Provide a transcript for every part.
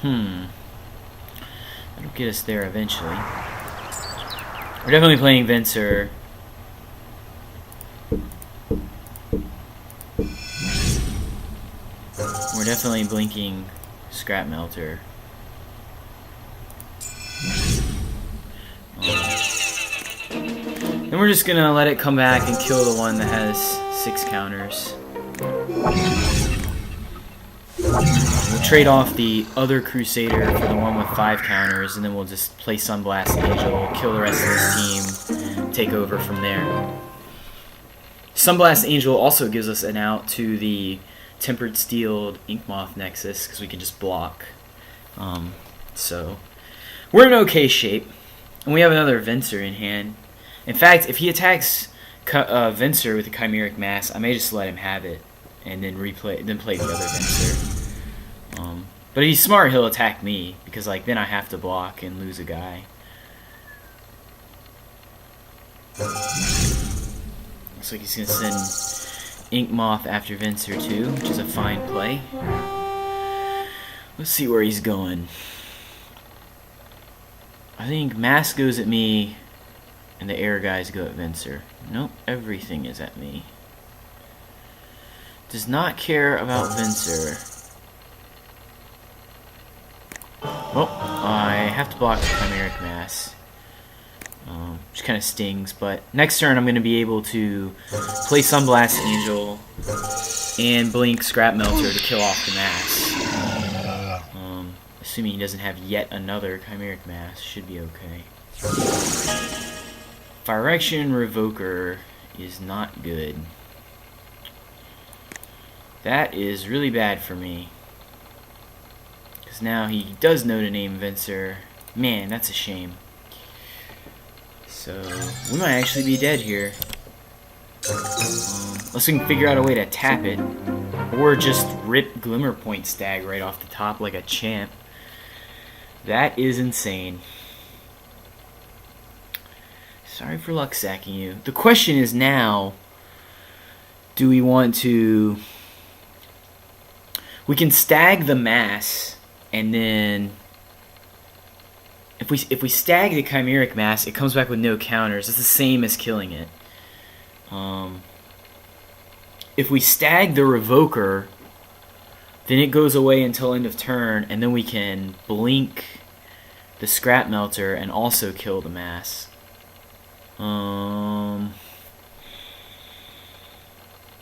That'll get us there eventually. We're definitely playing Venser. We're definitely blinking Scrap Melter. Then we're just gonna let it come back and kill the one that has 6 counters. We'll trade off the other Crusader for the one with 5 counters, and then we'll just play Sunblast Angel, kill the rest of this team, take over from there. Sunblast Angel also gives us an out to the Tempered Steel Inkmoth Nexus, because we can just block. So, we're in okay shape. And we have another Venser in hand. In fact, if he attacks Venser with a Chimeric Mass, I may just let him have it, and then play the other Venser. But if he's smart, he'll attack me, because like then I have to block and lose a guy. Looks like he's gonna send Inkmoth after Venser too, which is a fine play. Let's see where he's going. I think Mass goes at me, and the air guys go at Venser. Nope, everything is at me. Does not care about Venser. Well, I have to block the Chimeric Mass. Which kind of stings, but next turn I'm going to be able to play Sunblast Angel and blink Scrap Melter to kill off the Mass. Assuming he doesn't have yet another Chimeric Mass, should be okay. Fire Action Revoker is not good. That is really bad for me. Because now he does know to name Venser. Man, that's a shame. So, we might actually be dead here. Unless we can figure out a way to tap it. Or just rip Glimmerpoint Stag right off the top like a champ. That is insane. Sorry for luck sacking you. The question is now, do we want to... We can stag the Mass, and then... If we stag the Chimeric Mass, it comes back with no counters. It's the same as killing it. If we stag the Revoker, then it goes away until end of turn, and then we can blink the Scrap Melter and also kill the Mass.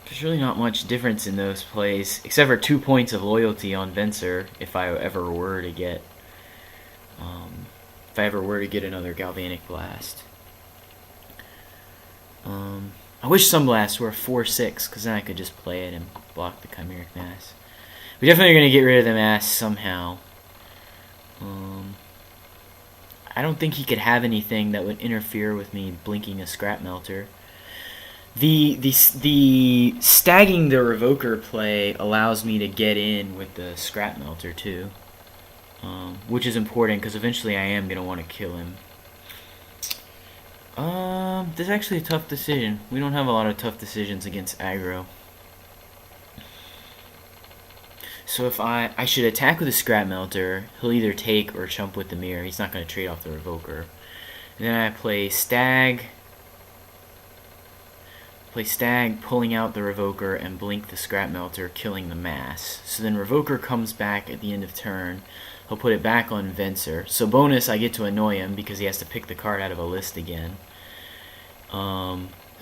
There's really not much difference in those plays, except for 2 points of loyalty on Venser, if I ever were to get another Galvanic Blast. I wish Sunblast were a 4/6, because then I could just play it and block the Chimeric Mass. We definitely are going to get rid of the Mass somehow. I don't think he could have anything that would interfere with me blinking a Scrap Melter. The stagging the Revoker play allows me to get in with the Scrap Melter too. Which is important, because eventually I am going to want to kill him. This is actually a tough decision. We don't have a lot of tough decisions against aggro. So if I should attack with a Scrap Melter, he'll either take or chump with the mirror. He's not going to trade off the Revoker. And then I play Stag, pulling out the Revoker, and blink the Scrap Melter, killing the Mass. So then Revoker comes back at the end of turn. He'll put it back on Venser. So bonus, I get to annoy him because he has to pick the card out of a list again.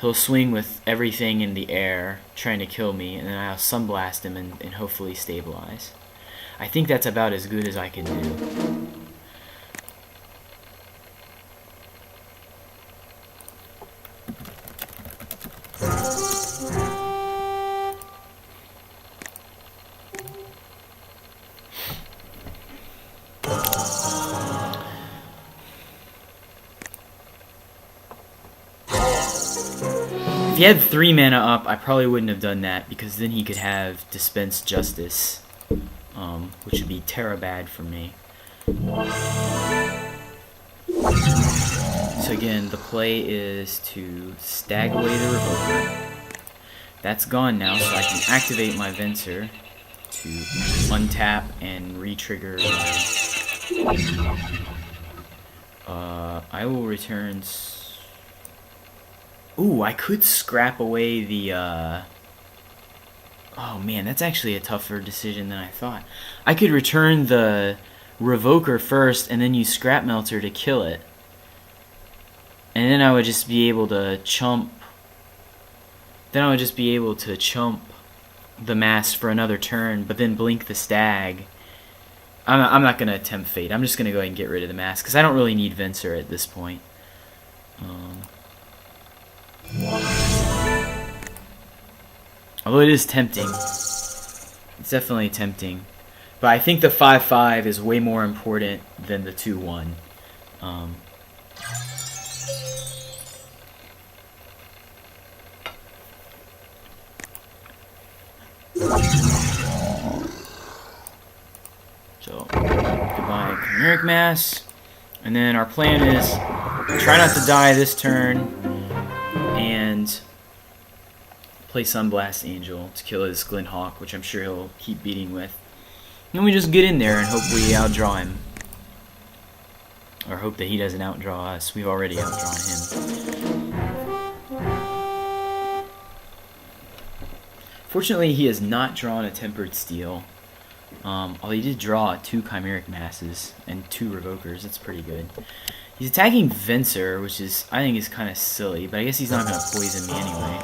He'll swing with everything in the air, trying to kill me, and then I'll Sunblast him and hopefully stabilize. I think that's about as good as I can do. If he had 3 mana up, I probably wouldn't have done that, because then he could have Dispense Justice, which would be terra bad for me. So again, the play is to stag away the Revoker. That's gone now, so I can activate my Venser. to untap and re-trigger. I will return. Ooh, I could scrap away the. Oh man, that's actually a tougher decision than I thought. I could return the Revoker first, and then use Scrap Melter to kill it, and then I would just be able to chump. Then I would just be able to chump the mass for another turn, but then blink the stag. I'm not going to attempt Fate. I'm just going to go ahead and get rid of the mass, because I don't really need Venser at this point. Although it is tempting. It's definitely tempting. But I think the 5-5 is way more important than the 2-1. So, goodbye Chimeric Mass. And then our plan is try not to die this turn and play Sunblast Angel to kill his Glinthawk, which I'm sure he'll keep beating with. And we just get in there and hope we outdraw him. Or hope that he doesn't outdraw us. We've already outdrawn him. Fortunately, he has not drawn a Tempered Steel. Although he did draw 2 Chimeric Masses and 2 Revokers. That's pretty good. He's attacking Venser, which is, I think, is kind of silly. But I guess he's not going to poison me anyway.